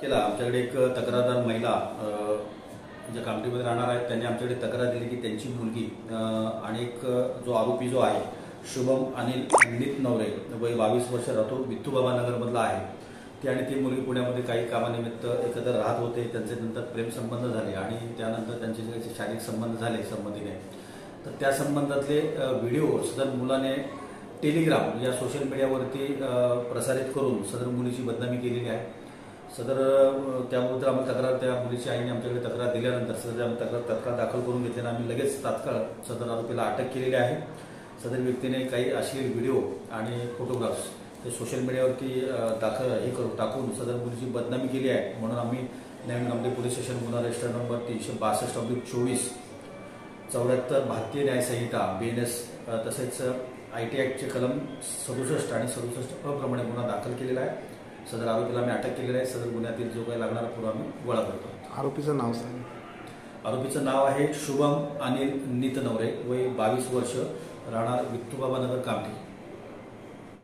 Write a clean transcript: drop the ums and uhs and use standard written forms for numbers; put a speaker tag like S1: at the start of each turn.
S1: केला आमच्याकडे एक तक्रारदार महिला ज्या कामठीमध्ये राहणार आहेत त्यांनी आमच्याकडे तक्रार दिली की त्यांची मुलगी आणि एक जो आरोपी जो आहे शुभम अनिल नीतनवरे वय 22 वर्ष राहतो विठ्ठूबाबा नगरमधला आहे ती आणि ती मुलगी पुण्यामध्ये काही कामानिमित्त एकत्र राहत होते। त्यांचे नंतर प्रेम संबंध झाले आणि त्यानंतर त्यांचे जे शारीरिक संबंध झाले संमतीने, तर त्या संबंधातले व्हिडिओ सदर मुलाने टेलिग्राम या सोशल मीडियावरती प्रसारित करून सदर मुलीची बदनामी केलेली आहे। सदर त्याबद्दल आम्ही तक्रार त्या मुलीच्या आईने आमच्याकडे तक्रार दिल्यानंतर सदर आम्ही तक्रार दाखल करून घेतल्याने आम्ही लगेच तात्काळ सदर आरोपीला अटक केलेली आहे। सदर व्यक्तीने काही अश्लील व्हिडिओ आणि फोटोग्राफ्स ते सोशल मीडियावरती टाकून सदर मुलीची बदनामी केली आहे। म्हणून आम्ही नवीन नामदेव पोलीस स्टेशन गुन्हा रजिस्टर नंबर 362/24 74 भारतीय न्याय संहिता BNS तसेच IT ॲक्टचे कलम 67 आणि 67 प्रमाणे गुन्हा दाखल केलेला आहे। सदर आरोपीला आम्ही अटक केलेली आहे। सदर गुन्ह्यातील जो काही लागणारा पुरावा आम्ही गोळा करतो।
S2: आरोपीचं नाव सांग।
S1: आरोपीचं नाव आहे शुभम अनिल नीतनवरे वय 22 वर्ष राहणार विठ्ठूबाबा नगर कामठी।